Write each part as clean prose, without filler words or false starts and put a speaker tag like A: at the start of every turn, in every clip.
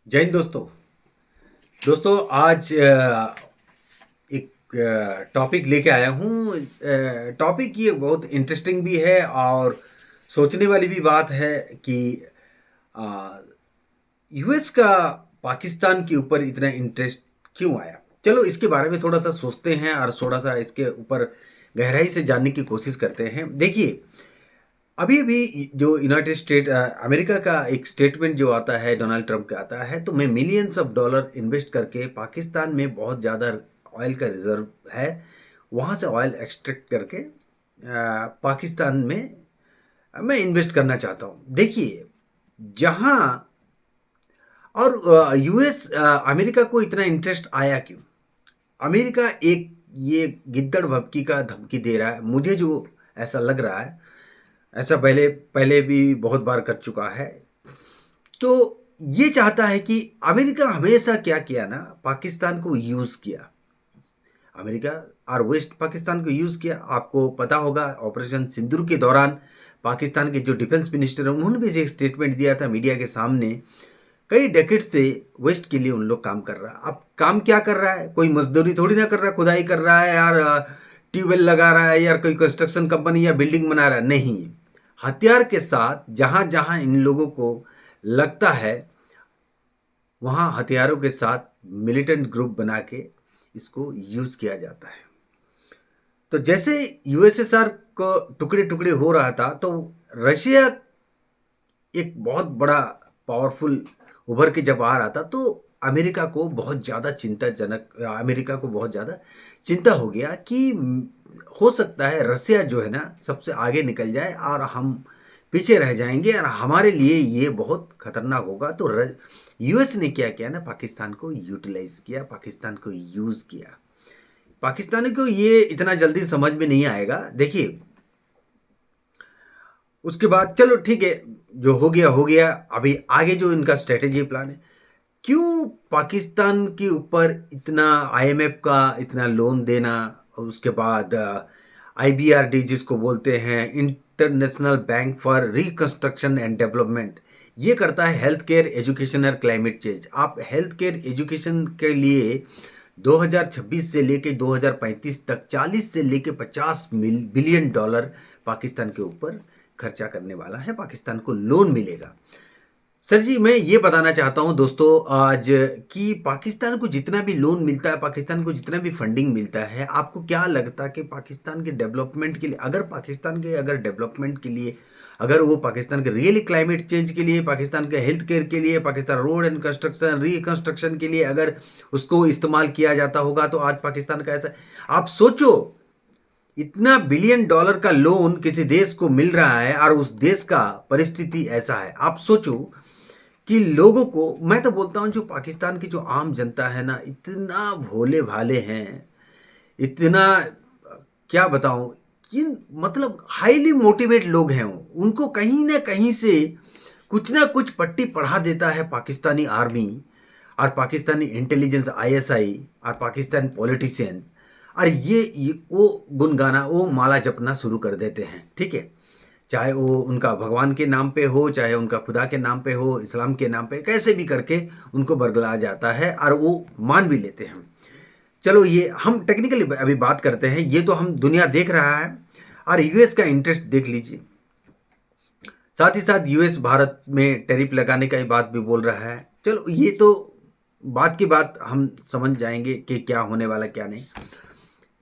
A: जय हिंद दोस्तों। आज एक टॉपिक लेके आया हूँ। टॉपिक ये बहुत इंटरेस्टिंग भी है और सोचने वाली भी बात है कि यूएस का पाकिस्तान के ऊपर इतना इंटरेस्ट क्यों आया। चलो इसके बारे में थोड़ा सा सोचते हैं और थोड़ा सा इसके ऊपर गहराई से जानने की कोशिश करते हैं। देखिए, अभी अभी जो यूनाइटेड स्टेट अमेरिका का एक स्टेटमेंट जो आता है डोनाल्ड ट्रंप का आता है, तो मैं मिलियंस ऑफ डॉलर इन्वेस्ट करके पाकिस्तान में बहुत ज़्यादा ऑयल का रिजर्व है, वहाँ से ऑयल एक्सट्रैक्ट करके पाकिस्तान में मैं इन्वेस्ट करना चाहता हूँ। देखिए, जहाँ और यूएस अमेरिका को इतना इंटरेस्ट आया क्यों? अमेरिका एक ये गिद्दड़ भभकी का धमकी दे रहा है, मुझे जो ऐसा लग रहा है। ऐसा पहले पहले भी बहुत बार कर चुका है। तो ये चाहता है कि अमेरिका हमेशा क्या किया ना, पाकिस्तान को यूज़ किया। अमेरिका और वेस्ट पाकिस्तान को यूज़ किया। आपको पता होगा ऑपरेशन सिंदूर के दौरान पाकिस्तान के जो डिफेंस मिनिस्टर हैं उन्होंने भी एक स्टेटमेंट दिया था मीडिया के सामने। कई डेकेड से वेस्ट के लिए उन लोग काम कर रहा है। अब काम क्या कर रहा है? कोई मजदूरी थोड़ी ना कर रहा है, खुदाई कर रहा है यार, ट्यूबवेल लगा रहा है यार, कोई कंस्ट्रक्शन कंपनी या बिल्डिंग बना रहा है, नहीं। हथियार के साथ जहां जहां इन लोगों को लगता है वहां हथियारों के साथ मिलिटेंट ग्रुप बना के इसको यूज किया जाता है। तो जैसे यूएसएसआर को टुकड़े टुकड़े हो रहा था, तो रशिया एक बहुत बड़ा पावरफुल उभर के जब आ रहा था, तो अमेरिका को बहुत ज़्यादा चिंताजनक, अमेरिका को बहुत ज़्यादा चिंता हो गया कि हो सकता है रसिया जो है ना सबसे आगे निकल जाए और हम पीछे रह जाएंगे और हमारे लिए ये बहुत खतरनाक होगा। तो यूएस ने क्या किया ना, पाकिस्तान को यूटिलाइज किया, पाकिस्तान को यूज़ किया। पाकिस्तान को ये इतना जल्दी समझ में नहीं आएगा। देखिए, उसके बाद चलो ठीक है, जो हो गया हो गया। अभी आगे जो इनका स्ट्रेटेजी प्लान है, क्यों पाकिस्तान के ऊपर इतना आईएमएफ का इतना लोन देना, और उसके बाद आईबीआरडी जिसको बोलते हैं, international bank for reconstruction and development, ये करता है हेल्थ केयर, एजुकेशन और क्लाइमेट चेंज। आप हेल्थ केयर एजुकेशन के लिए 2026 से लेके 2035 तक 40 से लेके 50 बिलियन डॉलर पाकिस्तान के ऊपर खर्चा करने वाला है, पाकिस्तान को लोन मिलेगा। सर जी, मैं ये बताना चाहता हूँ दोस्तों आज कि पाकिस्तान को जितना भी लोन मिलता है, पाकिस्तान को जितना भी फंडिंग मिलता है, आपको क्या लगता है कि पाकिस्तान के डेवलपमेंट के लिए, अगर पाकिस्तान के अगर डेवलपमेंट के लिए, अगर वो पाकिस्तान के रियली क्लाइमेट चेंज के लिए, पाकिस्तान के हेल्थ केयर के लिए, Pakistan road and construction reconstruction के लिए अगर उसको इस्तेमाल किया जाता होगा, तो आज पाकिस्तान का ऐसा, आप सोचो, इतना बिलियन डॉलर का लोन किसी देश को मिल रहा है और उस देश का परिस्थिति ऐसा है। आप सोचो कि लोगों को, मैं तो बोलता हूँ जो पाकिस्तान की जो आम जनता है ना, इतना भोले भाले हैं, इतना क्या बताऊं कि मतलब हाईली मोटिवेट लोग हैं वो। उनको कहीं ना कहीं से कुछ ना कुछ पट्टी पढ़ा देता है पाकिस्तानी आर्मी और पाकिस्तानी इंटेलिजेंस आईएसआई और पाकिस्तान पॉलिटिशियंस, और ये वो गुनगाना, वो माला जपना शुरू कर देते हैं। ठीक है, चाहे वो उनका भगवान के नाम पे हो, चाहे उनका खुदा के नाम पे हो, इस्लाम के नाम पे, कैसे भी करके उनको बरगलाया जाता है और वो मान भी लेते हैं। चलो ये हम टेक्निकली अभी बात करते हैं, ये तो हम दुनिया देख रहा है और यूएस का इंटरेस्ट देख लीजिए। साथ ही साथ यूएस भारत में टैरिफ लगाने का ही बात भी बोल रहा है। चलो ये तो बात की बात हम समझ जाएंगे कि क्या होने वाला क्या नहीं।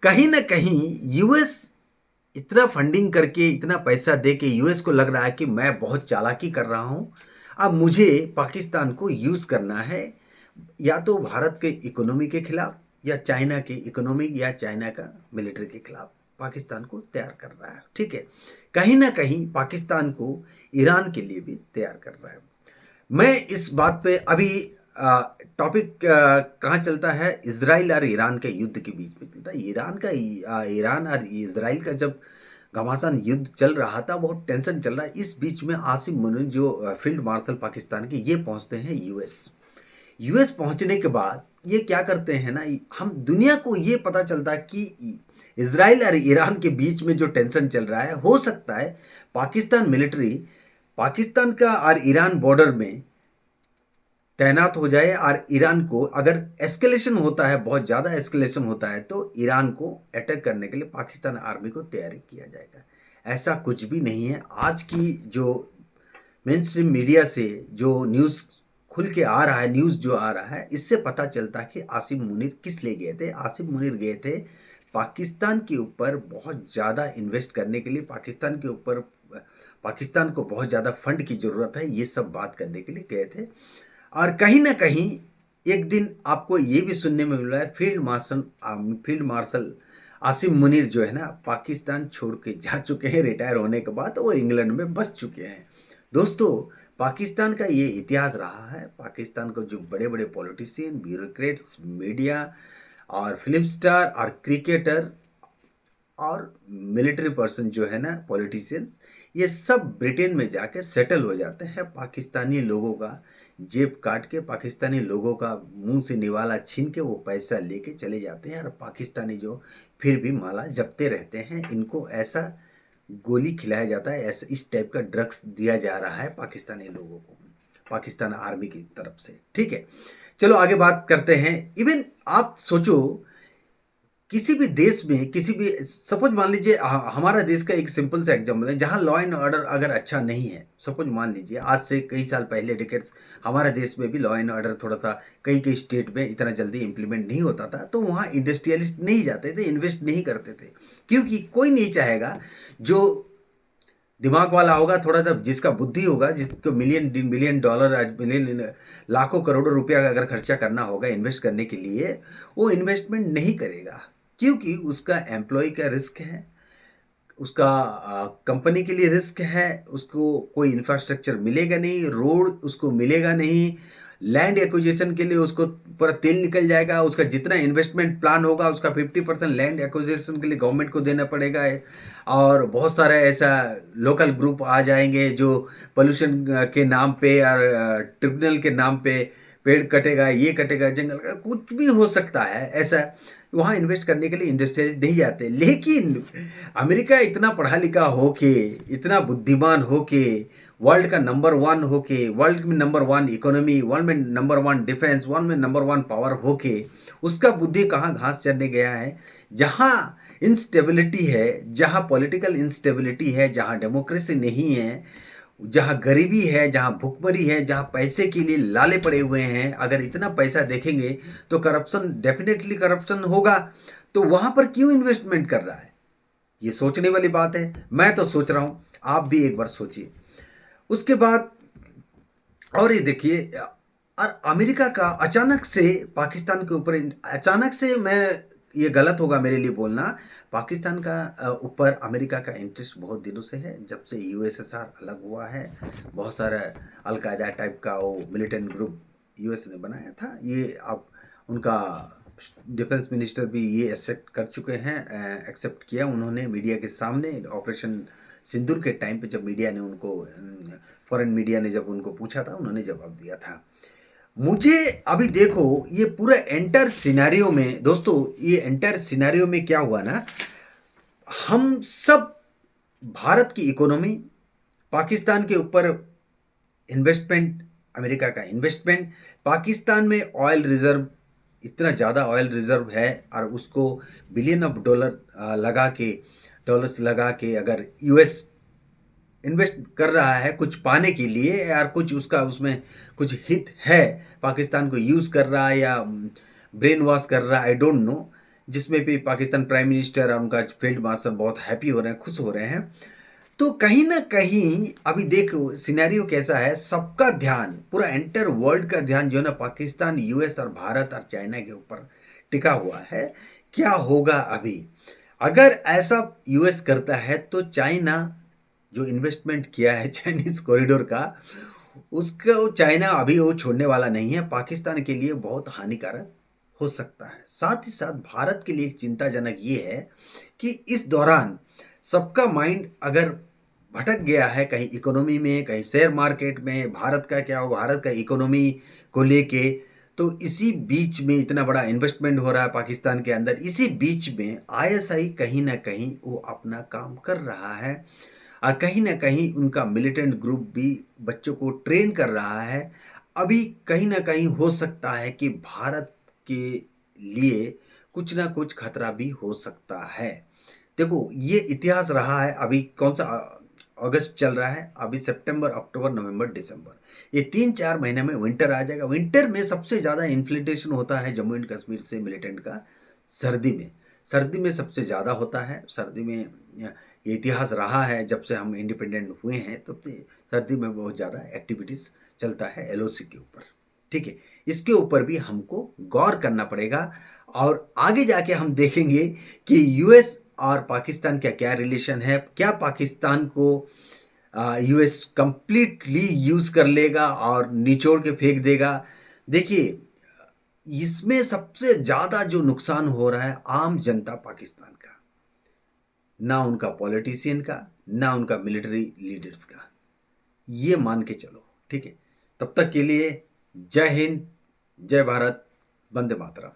A: कहीं ना कहीं यूएस इतना फंडिंग करके, इतना पैसा दे के यूएस को लग रहा है कि मैं बहुत चालाकी कर रहा हूं, अब मुझे पाकिस्तान को यूज करना है, या तो भारत के इकोनॉमी के खिलाफ, या चाइना के इकोनॉमी, या चाइना का मिलिट्री के खिलाफ पाकिस्तान को तैयार कर रहा है। ठीक है, कहीं ना कहीं पाकिस्तान को ईरान के लिए भी तैयार कर रहा है। मैं इस बात पे अभी टॉपिक कहाँ चलता है, इसराइल और ईरान के युद्ध के बीच में चलता है। ईरान और इसराइल का जब घमासान युद्ध चल रहा था, बहुत टेंशन चल रहा है। इस बीच में आसिम मुनीर जो फील्ड मार्शल पाकिस्तान के, ये पहुंचते हैं यूएस। यूएस पहुंचने के बाद ये क्या करते हैं ना, हम दुनिया को ये पता चलता है कि इसराइल और ईरान के बीच में जो टेंशन चल रहा है, हो सकता है पाकिस्तान मिलिट्री पाकिस्तान का और ईरान बॉर्डर में तैनात हो जाए और ईरान को अगर एस्केलेशन होता है, बहुत ज़्यादा एस्केलेशन होता है, तो ईरान को अटैक करने के लिए पाकिस्तान आर्मी को तैयारी किया जाएगा। ऐसा कुछ भी नहीं है। आज की जो मेनस्ट्रीम मीडिया से जो न्यूज़ खुल के आ रहा है, न्यूज़ जो आ रहा है, इससे पता चलता है कि आसिम मुनीर किस लिए गए थे। आसिम मुनीर गए थे पाकिस्तान के ऊपर बहुत ज़्यादा इन्वेस्ट करने के लिए, पाकिस्तान के ऊपर पाकिस्तान को बहुत ज़्यादा फंड की ज़रूरत है, ये सब बात करने के लिए गए थे। और कहीं ना कहीं एक दिन आपको ये भी सुनने में मिल रहा है, फील्ड मार्शल आसिम मुनीर जो है ना, पाकिस्तान छोड़ के जा चुके हैं। रिटायर होने के बाद वो इंग्लैंड में बस चुके हैं। दोस्तों, पाकिस्तान का ये इतिहास रहा है। पाकिस्तान को जो बड़े बड़े पॉलिटिशियन, ब्यूरोक्रेट्स, मीडिया और फिल्म स्टार और क्रिकेटर और मिलिट्री पर्सन जो है ना, पॉलिटिशियंस, ये सब ब्रिटेन में जाके सेटल हो जाते हैं। पाकिस्तानी लोगों का जेब काट के, पाकिस्तानी लोगों का मुंह से निवाला छीन के वो पैसा लेके चले जाते हैं, और पाकिस्तानी जो फिर भी माला जपते रहते हैं। इनको ऐसा गोली खिलाया जाता है, ऐसा इस टाइप का ड्रग्स दिया जा रहा है पाकिस्तानी लोगों को, पाकिस्तान आर्मी की तरफ से। ठीक है, चलो आगे बात करते हैं। इवन आप सोचो, किसी भी देश में, किसी भी, सपोज मान लीजिए हमारा देश का एक सिंपल सा एग्जांपल है, जहां लॉ एंड ऑर्डर अगर अच्छा नहीं है, सपोज मान लीजिए आज से कई साल पहले, डिकेट्स, हमारे देश में भी लॉ एंड ऑर्डर थोड़ा सा कई कई स्टेट में इतना जल्दी इंप्लीमेंट नहीं होता था, तो वहाँ इंडस्ट्रियलिस्ट नहीं जाते थे, इन्वेस्ट नहीं करते थे, क्योंकि कोई नहीं चाहेगा, जो दिमाग वाला होगा, थोड़ा सा जिसका बुद्धि होगा, जिसको मिलियन मिलियन डॉलर, मिलियन लाखों करोड़ों रुपया अगर खर्चा करना होगा इन्वेस्ट करने के लिए, वो इन्वेस्टमेंट नहीं करेगा, क्योंकि उसका एम्प्लॉय का रिस्क है, उसका कंपनी के लिए रिस्क है, उसको कोई इंफ्रास्ट्रक्चर मिलेगा नहीं, रोड उसको मिलेगा नहीं, लैंड एक्विजिशन के लिए उसको पूरा तेल निकल जाएगा, उसका जितना इन्वेस्टमेंट प्लान होगा उसका 50% लैंड एक्विजिशन के लिए गवर्नमेंट को देना पड़ेगा। और बहुत सारे ऐसा लोकल ग्रुप आ जाएंगे जो पोल्यूशन के नाम पे और ट्रिब्यूनल के नाम पे पेड़ कटेगा, ये कटेगा, जंगल का कुछ भी हो सकता है ऐसा, वहाँ इन्वेस्ट करने के लिए इंडस्ट्रियल नहीं जाते। लेकिन अमेरिका इतना पढ़ा लिखा होके, इतना बुद्धिमान होके, वर्ल्ड का नंबर वन होके, वर्ल्ड में नंबर वन इकोनॉमी, वर्ल्ड में नंबर वन डिफेंस, वर्ल्ड में नंबर वन पावर होके, उसका बुद्धि कहाँ घास चरने गया है? जहाँ इंस्टेबिलिटी है, जहाँ पॉलिटिकल इंस्टेबिलिटी है, जहाँ डेमोक्रेसी नहीं है, जहाँ गरीबी है, जहाँ भुखमरी है, जहाँ पैसे के लिए लाले पड़े हुए हैं, अगर इतना पैसा देखेंगे तो करप्शन, डेफिनेटली करप्शन होगा, तो वहाँ पर क्यों इन्वेस्टमेंट कर रहा है? ये सोचने वाली बात है। मैं तो सोच रहा हूँ, आप भी एक बार सोचिए। उसके बाद और ये देखिए, और अमेरिका का अचानक से पाकिस्तान के ऊपर, अचानक से, मैं, ये गलत होगा मेरे लिए बोलना, पाकिस्तान का ऊपर अमेरिका का इंटरेस्ट बहुत दिनों से है, जब से यूएसएसआर अलग हुआ है। बहुत सारा अलकायदा टाइप का वो मिलिटेंट ग्रुप यूएस ने बनाया था। ये अब उनका डिफेंस मिनिस्टर भी ये एक्सेप्ट कर चुके हैं, एक्सेप्ट किया उन्होंने मीडिया के सामने। ऑपरेशन सिंदूर के टाइम पे जब मीडिया ने उनको, फॉरेन मीडिया ने जब उनको पूछा था, उन्होंने जवाब दिया था। मुझे अभी देखो, ये पूरा एंटर सिनेरियो में दोस्तों, ये एंटर सिनेरियो में क्या हुआ ना, हम सब, भारत की इकोनॉमी, पाकिस्तान के ऊपर इन्वेस्टमेंट, अमेरिका का इन्वेस्टमेंट, पाकिस्तान में ऑयल रिजर्व, इतना ज़्यादा ऑयल रिजर्व है, और उसको बिलियन ऑफ डॉलर लगा के, डॉलर्स लगा के अगर यूएस इन्वेस्ट कर रहा है कुछ पाने के लिए, यार कुछ उसका उसमें कुछ हित है, पाकिस्तान को यूज़ कर रहा है या ब्रेन वॉश कर रहा है, आई डोंट नो, जिसमें भी पाकिस्तान प्राइम मिनिस्टर और उनका फील्ड मार्शल बहुत हैप्पी हो रहे हैं, खुश हो रहे हैं। तो कहीं ना कहीं अभी देखो सिनेरियो कैसा है, सबका ध्यान, पूरा एंटर वर्ल्ड का ध्यान जो है ना, पाकिस्तान, यूएस और भारत और चाइना के ऊपर टिका हुआ है। क्या होगा अभी अगर ऐसा यूएस करता है, तो चाइना जो इन्वेस्टमेंट किया है चाइनीज कॉरिडोर का, उसका चाइना अभी वो छोड़ने वाला नहीं है, पाकिस्तान के लिए बहुत हानिकारक हो सकता है। साथ ही साथ भारत के लिए एक चिंताजनक ये है कि इस दौरान सबका माइंड अगर भटक गया है, कहीं इकोनॉमी में, कहीं शेयर मार्केट में, भारत का क्या हो, भारत का इकोनॉमी को लेके, तो इसी बीच में इतना बड़ा इन्वेस्टमेंट हो रहा है पाकिस्तान के अंदर, इसी बीच में आईएसआई कहीं ना कहीं वो अपना काम कर रहा है, और कहीं ना कहीं उनका मिलिटेंट ग्रुप भी बच्चों को ट्रेन कर रहा है अभी कहीं न कहीं हो सकता है कि भारत के लिए कुछ ना कुछ खतरा भी हो सकता है। देखो, ये इतिहास रहा है। अभी कौन-सा अगस्त चल रहा है, अभी सितंबर, अक्टूबर, नवंबर, दिसंबर, ये 3-4 महीने में विंटर आ जाएगा। विंटर में सबसे ज़्यादा इन्फ्लेटेशन होता है जम्मू एंड कश्मीर से मिलिटेंट का सर्दी में। सर्दी में सबसे ज़्यादा होता है। सर्दी में ये इतिहास रहा है, जब से हम इंडिपेंडेंट हुए हैं तब से सर्दी में बहुत ज़्यादा एक्टिविटीज़ चलता है एलओसी के ऊपर, ठीक है? इसके ऊपर भी हमको गौर करना पड़ेगा और आगे जाके हम देखेंगे कि यूएस और पाकिस्तान का क्या रिलेशन है? क्या पाकिस्तान को यूएस कंप्लीटली यूज़ कर लेगा और निचोड़ के फेंक देगा? देखिए, इसमें सबसे ज़्यादा जो नुकसान हो रहा है आम जनता पाकिस्तान का, ना उनका पॉलिटिशियन का, ना उनका मिलिट्री लीडर्स का। ये मान के चलो, ठीक है? तब तक के लिए जय हिंद, जय भारत, वंदे मातरम।